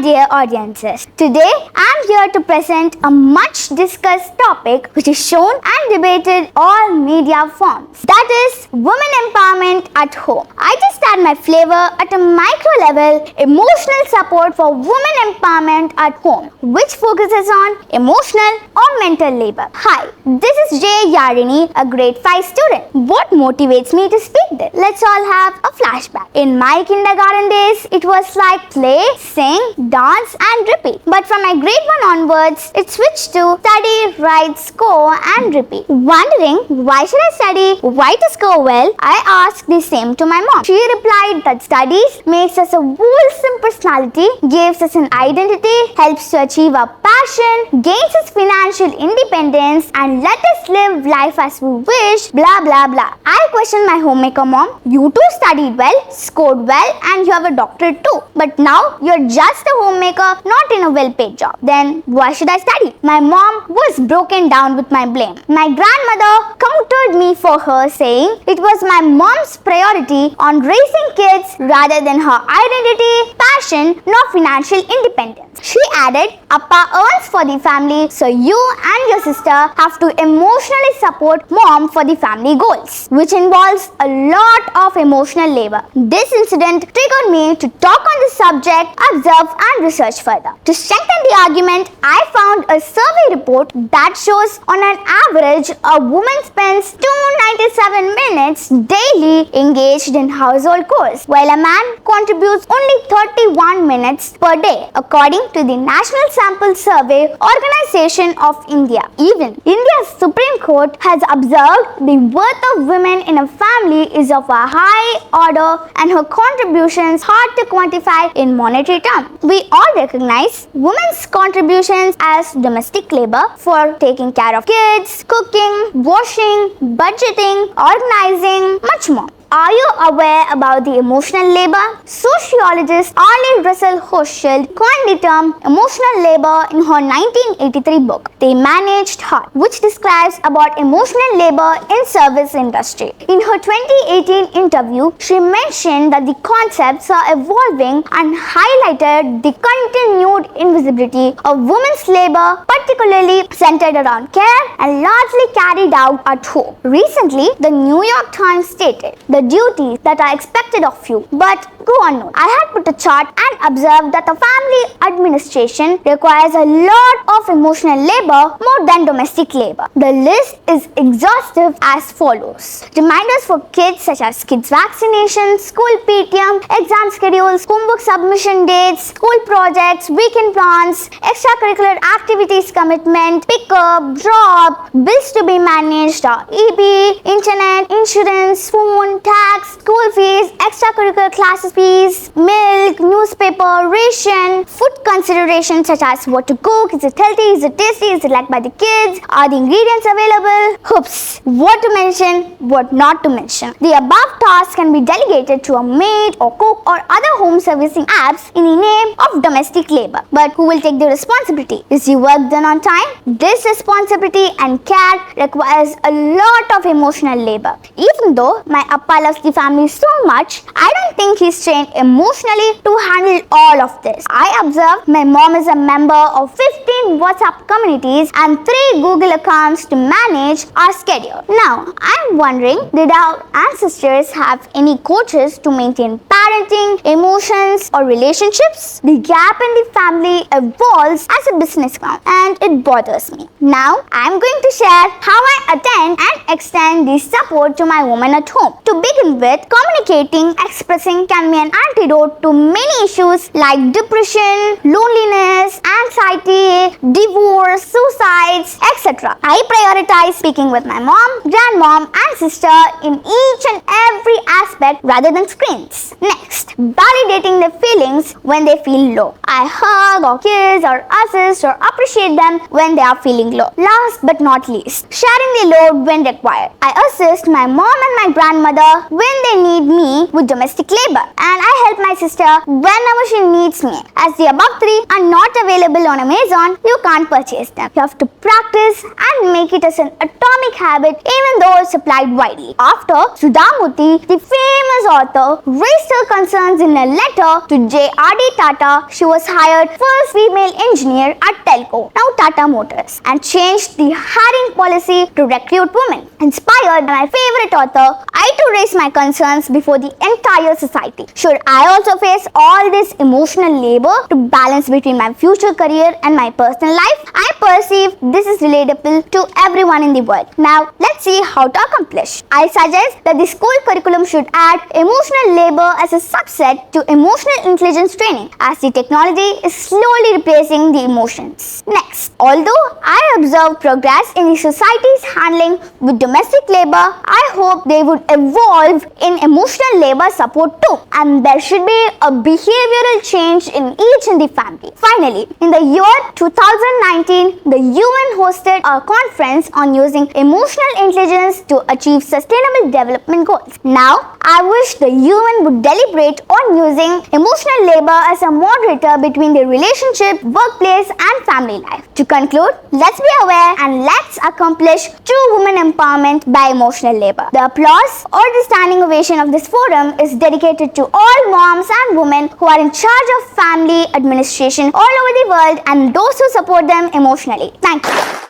dear audiences. Today I am here to present a much discussed topic which is shown and debated all media forms. That is women empowerment at home. I just add my flavor at a micro level, emotional support for women empowerment at home, which focuses on emotional or mental labor. Hi, this is J. Yarini, a grade 5 student. What motivates me to speak this? Let's all have a flashback. In my kindergarten days, it was like play, sing, dance and repeat. But from my grade 1 onwards, it switched to study, write, score and repeat. Wondering why should I study, why to score well, I asked the same to my mom. She replied that studies makes us a wholesome personality, gives us an identity, helps to achieve our passion, gains us financial independence and let us live life as we wish, blah blah blah. I questioned my homemaker mom. You too studied well, scored well and you have a doctorate too. But now you're just a homemaker, not in a well-paid job. Then why should I study? My mom was broken down with my blame. My grandmother countered me for her, saying it was my mom's priority on raising kids rather than her identity, passion, nor financial independence. She added, Appa earns for the family, so you and your sister have to emotionally support mom for the family goals, which involves a lot of emotional labor. This incident triggered me to talk on the subject, observe and research further. To strengthen the argument, I found a survey report that shows on an average a woman spends 297 minutes daily engaged in household chores, while a man contributes only 31 minutes per day, according to the National Sample Survey Organization of India. Even India's Supreme Court has observed the worth of women in a family is of a high order and her contributions hard to quantify in monetary terms. We all recognize women's contributions as domestic labor for taking care of kids, cooking, washing, budgeting, organizing, much more. Are you aware about the emotional labor? Sociologist Arlie Russell Hochschild coined the term emotional labor in her 1983 book, They Managed Heart, which describes about emotional labor in service industry. In her 2018 interview, she mentioned that the concepts are evolving and highlighted the continued invisibility of women's labor, particularly centered around care and largely carried out at home. Recently, the New York Times stated, the duties that are expected of you, but go unknown. I had put a chart and observed that the family administration requires a lot of emotional labor more than domestic labor. The list is exhaustive as follows. Reminders for kids such as kids vaccinations, school PTM, exam schedules, homework submission dates, school projects, weekend plans, extracurricular activities commitment, pickup, drop, bills to be managed, EB, internet, insurance, phone, tax, school fees, extracurricular classes fees, milk, newspaper, ration, food considerations such as what to cook, is it healthy, is it tasty, is it liked by the kids, are the ingredients available, oops, what to mention, what not to mention. The above tasks can be delegated to a maid or cook or other home servicing apps in the name of domestic labor. But who will take the responsibility? Is the work done on time? This responsibility and care requires a lot of emotional labor. Even though my Appa loves the family so much, I don't think he's trained emotionally to handle all of this. I observed my mom is a member of 15 WhatsApp communities and 3 Google accounts to manage our schedule. Now, I'm wondering, did our ancestors have any coaches to maintain parenting, emotions or relationships? The gap in the family evolves as a business ground and it bothers me. Now, I'm going to share how I attend and extend the support to my woman at home. To begin with, communicating, expressing can be an antidote to many issues like depression, loneliness, anxiety, divorce, suicides, etc. I prioritize speaking with my mom, grandmom and sister in each and every aspect rather than screens. Next, validating their feelings when they feel low. I hug or kiss or assist or appreciate them when they are feeling low. Last but not least, sharing the load when required. I assist my mom and my grandmother when they need me with domestic labor, and I help my sister whenever she needs me. As the above 3 are not available on Amazon, you can't purchase them. You have to practice and make it as an atomic habit even though it's applied widely. After Sudhamurthy, the famous author, raised her concerns in a letter to J.R.D. Tata, she was hired first female engineer at Telco, now Tata Motors, and changed the hiring policy to recruit women. Inspired by my favorite author, I too raise my concerns before the entire society. Should I also face all this emotional labor to balance between my future career and my personal life? I perceive this is relatable to everyone in the world. Now, let's see how to accomplish. I suggest that the school curriculum should add emotional labor as a subset to emotional intelligence training, as the technology is slowly replacing the emotions. Next, although I observe progress in the society's handling with domestic labor, I hope they would evolve in emotional labor support too, and there should be a behavioral change in each in the family. Finally, in the year 2019, the UN hosted a conference on using emotional intelligence to achieve sustainable development goals. Now, I wish the UN would deliberate on using emotional labor as a moderator between the relationship, workplace, and family life. To conclude, let's be aware and let's accomplish true women empowerment by emotional labor. The applause or the standing ovation of this forum is dedicated to all moms and women who are in charge of family administration all over the world and those who support them emotionally. Thank you.